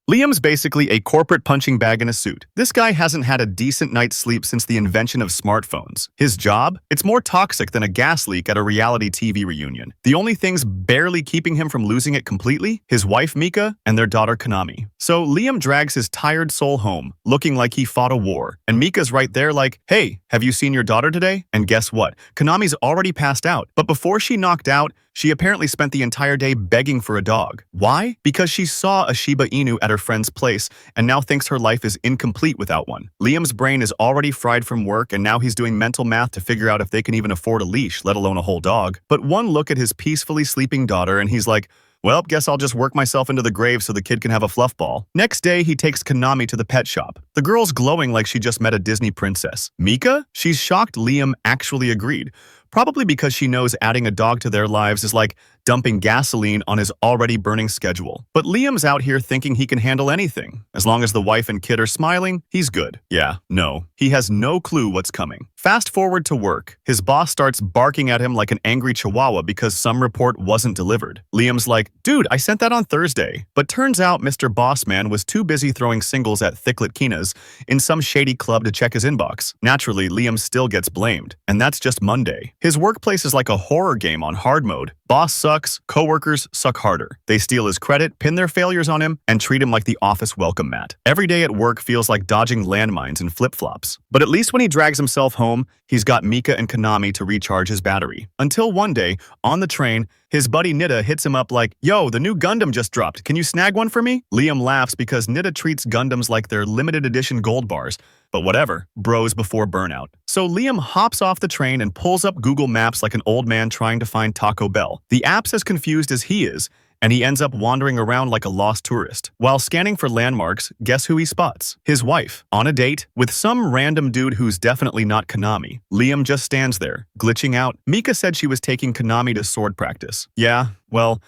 Liam's basically a corporate punching bag in a suit. This guy hasn't had a decent night's sleep since the invention of smartphones. His job? It's more toxic than a gas leak at a reality TV reunion. The only things barely keeping him from losing it completely? His wife Mika and their daughter Konami. So Liam drags his tired soul home, looking like he fought a war. And Mika's right there like, hey, have you seen your daughter today? And guess what? Konami's already passed out. But before she knocked out, she apparently spent the entire day begging for a dog. Why? Because she saw a Shiba Inu at her friend's place and now thinks her life is incomplete without one. Liam's brain is already fried from work and now he's doing mental math to figure out if they can even afford a leash, let alone a whole dog. But one look at his peacefully sleeping daughter and he's like, well, guess I'll just work myself into the grave so the kid can have a fluff ball. Next day, he takes Konami to the pet shop. The girl's glowing like she just met a Disney princess. Mika? She's shocked Liam actually agreed. Probably because she knows adding a dog to their lives is like dumping gasoline on his already burning schedule. But Liam's out here thinking he can handle anything. As long as the wife and kid are smiling, he's good. Yeah, no. He has no clue what's coming. Fast forward to work. His boss starts barking at him like an angry chihuahua because some report wasn't delivered. Liam's like, dude, I sent that on Thursday. But turns out Mr. Bossman was too busy throwing singles at Thicklet Kinas in some shady club to check his inbox. Naturally, Liam still gets blamed. And that's just Monday. His workplace is like a horror game on hard mode. Boss sucks, coworkers suck harder. They steal his credit, pin their failures on him, and treat him like the office welcome mat. Every day at work feels like dodging landmines and flip-flops. But at least when he drags himself home, he's got Mika and Konami to recharge his battery. Until one day, on the train, his buddy Nita hits him up like, yo, the new Gundam just dropped. Can you snag one for me? Liam laughs because Nita treats Gundams like they're limited edition gold bars. But whatever, bros before burnout. So Liam hops off the train and pulls up Google Maps like an old man trying to find Taco Bell. The app's as confused as he is, and he ends up wandering around like a lost tourist. While scanning for landmarks, guess who he spots? His wife, on a date with some random dude who's definitely not Konami. Liam just stands there, glitching out. Mika said she was taking Konami to sword practice. Yeah, well,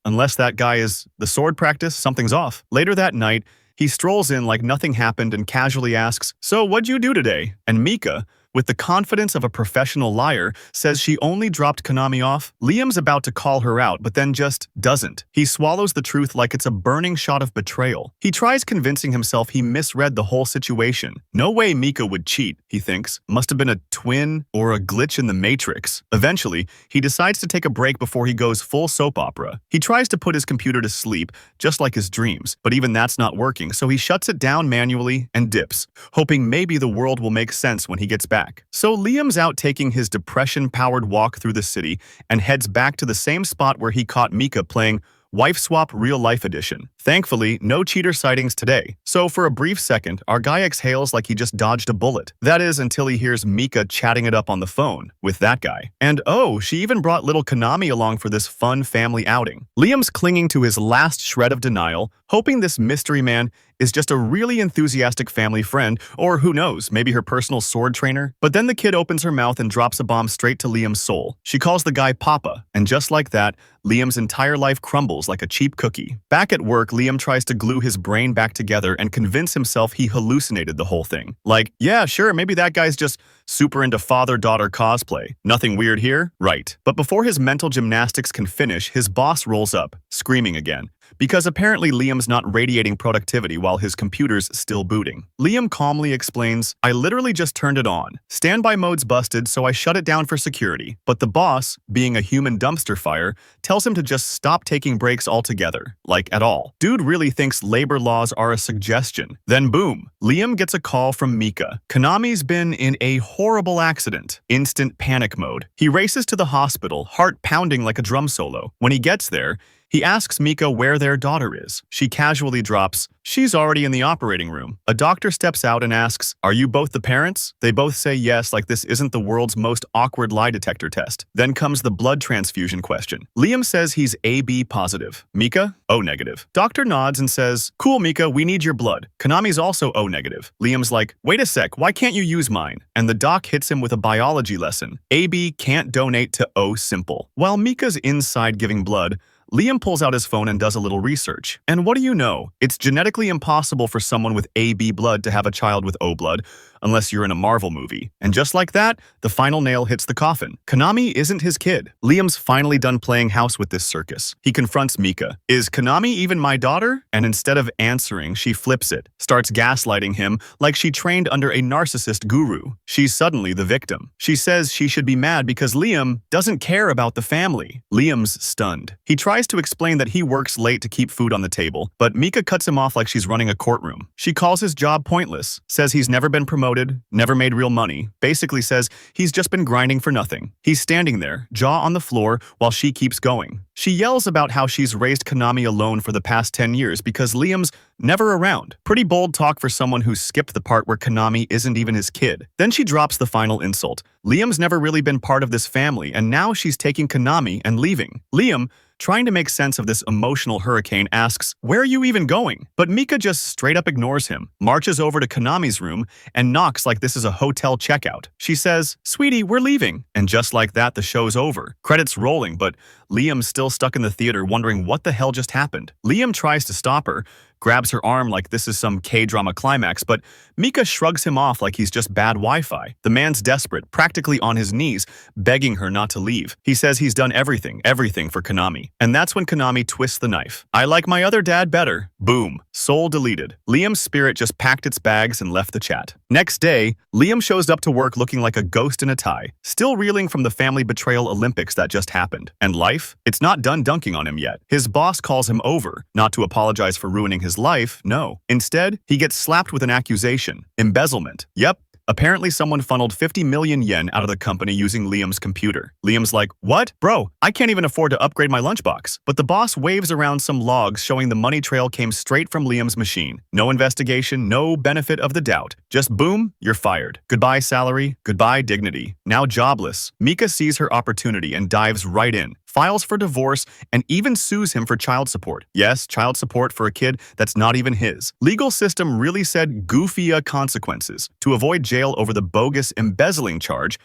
unless that guy is the sword practice, something's off. Later that night, he strolls in like nothing happened and casually asks, so what'd you do today? And Mika, with the confidence of a professional liar, says she only dropped Konami off. Liam's about to call her out, but then just doesn't. He swallows the truth like it's a burning shot of betrayal. He tries convincing himself he misread the whole situation. No way Mika would cheat, he thinks. Must have been a twin or a glitch in the Matrix. Eventually, he decides to take a break before he goes full soap opera. He tries to put his computer to sleep, just like his dreams, but even that's not working, so he shuts it down manually and dips, hoping maybe the world will make sense when he gets back. So Liam's out taking his depression-powered walk through the city and heads back to the same spot where he caught Mika playing Wife Swap Real Life Edition. Thankfully, no cheater sightings today. So for a brief second, our guy exhales like he just dodged a bullet. That is until he hears Mika chatting it up on the phone with that guy. And oh, she even brought little Konami along for this fun family outing. Liam's clinging to his last shred of denial, hoping this mystery man is just a really enthusiastic family friend, or who knows, maybe her personal sword trainer. But then the kid opens her mouth and drops a bomb straight to Liam's soul. She calls the guy Papa, and just like that, Liam's entire life crumbles like a cheap cookie. Back at work, Liam tries to glue his brain back together and convince himself he hallucinated the whole thing. Like, yeah, sure, maybe that guy's just super into father-daughter cosplay. Nothing weird here? Right. But before his mental gymnastics can finish, his boss rolls up, screaming again. Because apparently Liam's not radiating productivity while his computer's still booting. Liam calmly explains, I literally just turned it on. Standby mode's busted, so I shut it down for security. But the boss, being a human dumpster fire, tells him to just stop taking breaks altogether. Like, at all. Dude really thinks labor laws are a suggestion. Then boom, Liam gets a call from Mika. Konami's been in a horrible accident. Instant panic mode. He races to the hospital, heart pounding like a drum solo. When he gets there, he asks Mika where their daughter is. She casually drops, she's already in the operating room. A doctor steps out and asks, are you both the parents? They both say yes, like this isn't the world's most awkward lie detector test. Then comes the blood transfusion question. Liam says he's AB positive. Mika, O negative. Doctor nods and says, cool Mika, we need your blood. Konami's also O negative. Liam's like, wait a sec, why can't you use mine? And the doc hits him with a biology lesson. AB can't donate to O simple. While Mika's inside giving blood, Liam pulls out his phone and does a little research. And what do you know? It's genetically impossible for someone with AB blood to have a child with O blood, unless you're in a Marvel movie. And just like that, the final nail hits the coffin. Konami isn't his kid. Liam's finally done playing house with this circus. He confronts Mika. Is Konami even my daughter? And instead of answering, she flips it, starts gaslighting him like she trained under a narcissist guru. She's suddenly the victim. She says she should be mad because Liam doesn't care about the family. Liam's stunned. He tries to explain that he works late to keep food on the table, but Mika cuts him off like she's running a courtroom. She calls his job pointless, says he's never been promoted, never made real money, basically says he's just been grinding for nothing. He's standing there, jaw on the floor, while she keeps going. She yells about how she's raised Konami alone for the past 10 years because Liam's never around. Pretty bold talk for someone who skipped the part where Konami isn't even his kid. Then she drops the final insult. Liam's never really been part of this family, and now she's taking Konami and leaving. Liam, trying to make sense of this emotional hurricane, asks, "Where are you even going?" But Mika just straight up ignores him, marches over to Konami's room, and knocks like this is a hotel checkout. She says, "Sweetie, we're leaving." And just like that, the show's over. Credits rolling, but Liam's still stuck in the theater wondering what the hell just happened. Liam tries to stop her, grabs her arm like this is some K-drama climax, but Mika shrugs him off like he's just bad Wi-Fi. The man's desperate, practically on his knees, begging her not to leave. He says he's done everything for Konami. And that's when Konami twists the knife. "I like my other dad better." Boom. Soul deleted. Liam's spirit just packed its bags and left the chat. Next day, Liam shows up to work looking like a ghost in a tie, still reeling from the family betrayal Olympics that just happened. And life? It's not done dunking on him yet. His boss calls him over, not to apologize for ruining his life, no. Instead, he gets slapped with an accusation. Embezzlement. Yep. Apparently someone funneled 50 million yen out of the company using Liam's computer. Liam's like, "What? Bro, I can't even afford to upgrade my lunchbox." But the boss waves around some logs showing the money trail came straight from Liam's machine. No investigation, no benefit of the doubt. Just boom, you're fired. Goodbye salary, goodbye dignity. Now jobless, Mika sees her opportunity and dives right in. Files for divorce, and even sues him for child support. Yes, child support for a kid that's not even his. Legal system really said goofy consequences. To avoid jail over the bogus embezzling charge,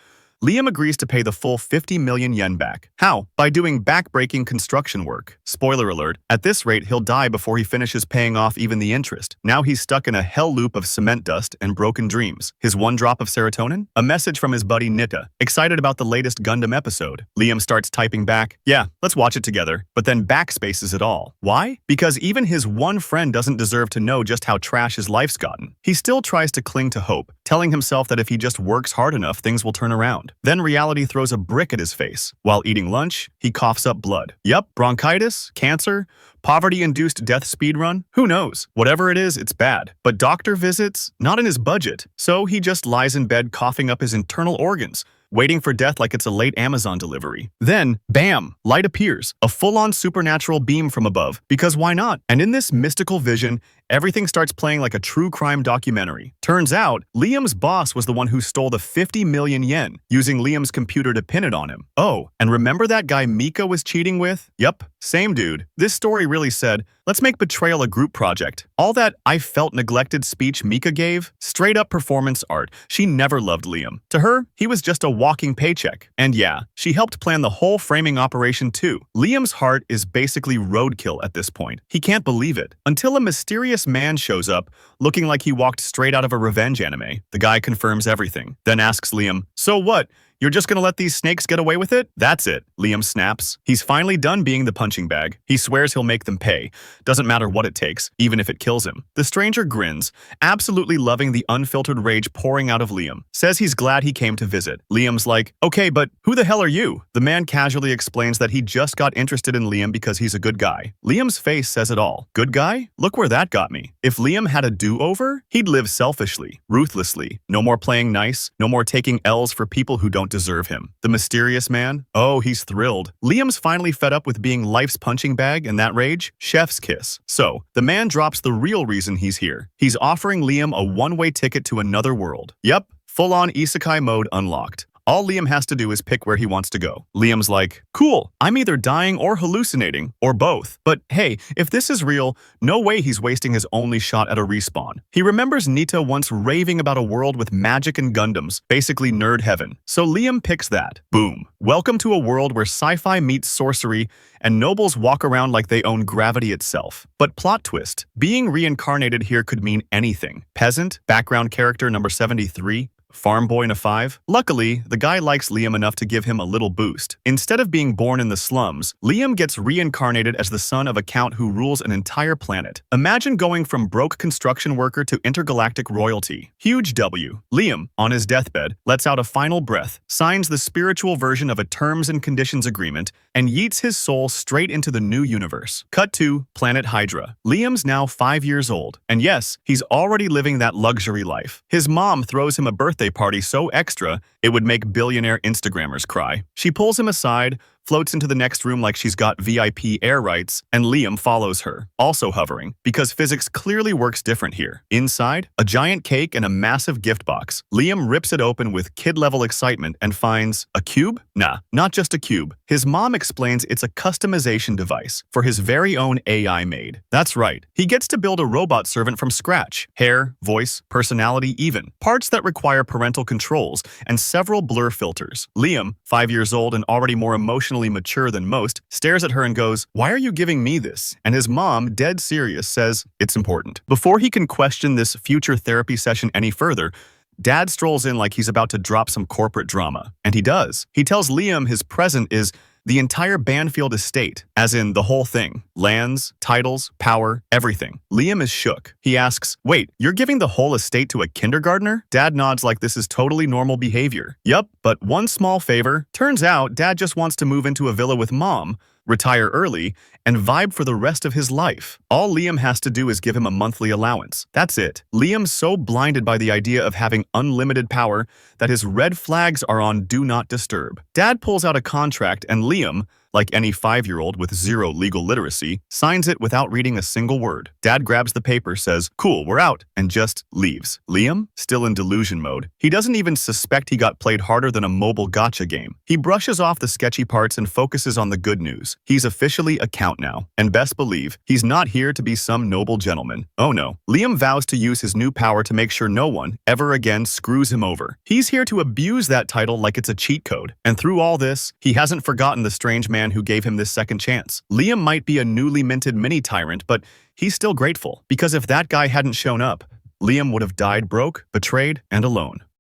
Liam agrees to pay the full 50 million yen back. How? By doing back-breaking construction work. Spoiler alert, at this rate he'll die before he finishes paying off even the interest. Now he's stuck in a hell loop of cement dust and broken dreams. His one drop of serotonin? A message from his buddy Nita, excited about the latest Gundam episode. Liam starts typing back, "Yeah, let's watch it together," but then backspaces it all. Why? Because even his one friend doesn't deserve to know just how trash his life's gotten. He still tries to cling to hope, telling himself that if he just works hard enough, things will turn around. Then reality throws a brick at his face. While eating lunch, he coughs up blood. Yup, bronchitis, cancer, poverty-induced death speedrun? Who knows? Whatever it is, it's bad. But doctor visits? Not in his budget. So he just lies in bed coughing up his internal organs, waiting for death like it's a late Amazon delivery. Then, bam, light appears, a full-on supernatural beam from above, because why not? And in this mystical vision, everything starts playing like a true crime documentary. Turns out, Liam's boss was the one who stole the 50 million yen, using Liam's computer to pin it on him. Oh, and remember that guy Mika was cheating with? Yup, same dude. This story really said, let's make betrayal a group project. All that "I felt neglected" speech Mika gave? Straight up performance art. She never loved Liam. To her, he was just a walking paycheck. And yeah, she helped plan the whole framing operation too. Liam's heart is basically roadkill at this point. He can't believe it. Until a mysterious man shows up, looking like he walked straight out of a revenge anime. The guy confirms everything, then asks Liam, "So what? You're just gonna let these snakes get away with it?" "That's it," Liam snaps. He's finally done being the punching bag. He swears he'll make them pay. Doesn't matter what it takes, even if it kills him. The stranger grins, absolutely loving the unfiltered rage pouring out of Liam. Says he's glad he came to visit. Liam's like, "Okay, but who the hell are you?" The man casually explains that he just got interested in Liam because he's a good guy. Liam's face says it all. Good guy? Look where that got me. If Liam had a do-over, he'd live selfishly, ruthlessly. No more playing nice, no more taking L's for people who don't deserve him. The mysterious man? Oh, he's thrilled. Liam's finally fed up with being life's punching bag, and that rage? Chef's kiss. So, the man drops the real reason he's here. He's offering Liam a one-way ticket to another world. Yep, full-on isekai mode unlocked. All Liam has to do is pick where he wants to go. Liam's like, cool, I'm either dying or hallucinating, or both. But hey, if this is real, no way he's wasting his only shot at a respawn. He remembers Nita once raving about a world with magic and Gundams, basically nerd heaven. So Liam picks that. Boom. Welcome to a world where sci-fi meets sorcery and nobles walk around like they own gravity itself. But plot twist, being reincarnated here could mean anything. Peasant, background character number 73, farm boy in a 5. Luckily, the guy likes Liam enough to give him a little boost. Instead of being born in the slums, Liam gets reincarnated as the son of a count who rules an entire planet. Imagine going from broke construction worker to intergalactic royalty. Huge W. Liam, on his deathbed, lets out a final breath, signs the spiritual version of a terms and conditions agreement, and yeets his soul straight into the new universe. Cut to Planet Hydra. Liam's now 5 years old, and yes, he's already living that luxury life. His mom throws him a birthday party so extra, it would make billionaire Instagrammers cry. She pulls him aside, floats into the next room like she's got VIP air rights, and Liam follows her, also hovering, because physics clearly works different here. Inside, a giant cake and a massive gift box. Liam rips it open with kid-level excitement and finds a cube? Nah, not just a cube. His mom explains it's a customization device for his very own AI maid. That's right, he gets to build a robot servant from scratch. Hair, voice, personality even. Parts that require parental controls and several blur filters. Liam, 5 years old and already more emotionally mature than most, stares at her and goes, "Why are you giving me this?" And his mom, dead serious, says, "It's important." Before he can question this future therapy session any further, Dad strolls in like he's about to drop some corporate drama. And he does. He tells Liam his present is the entire Banfield estate, as in the whole thing. Lands, titles, power, everything. Liam is shook. He asks, "Wait, you're giving the whole estate to a kindergartner?" Dad nods like this is totally normal behavior. Yup, but one small favor. Turns out Dad just wants to move into a villa with Mom, retire early, and vibe for the rest of his life. All Liam has to do is give him a monthly allowance. That's it. Liam's so blinded by the idea of having unlimited power that his red flags are on Do Not Disturb. Dad pulls out a contract and Liam, like any 5-year-old with zero legal literacy, signs it without reading a single word. Dad grabs the paper, says, "Cool, we're out," and just leaves. Liam, still in delusion mode. He doesn't even suspect he got played harder than a mobile gotcha game. He brushes off the sketchy parts and focuses on the good news. He's officially a count now. And best believe, he's not here to be some noble gentleman. Oh no. Liam vows to use his new power to make sure no one, ever again, screws him over. He's here to abuse that title like it's a cheat code. And through all this, he hasn't forgotten the strange man who gave him this second chance. Liam might be a newly minted mini-tyrant, but he's still grateful. Because if that guy hadn't shown up, Liam would have died broke, betrayed, and alone.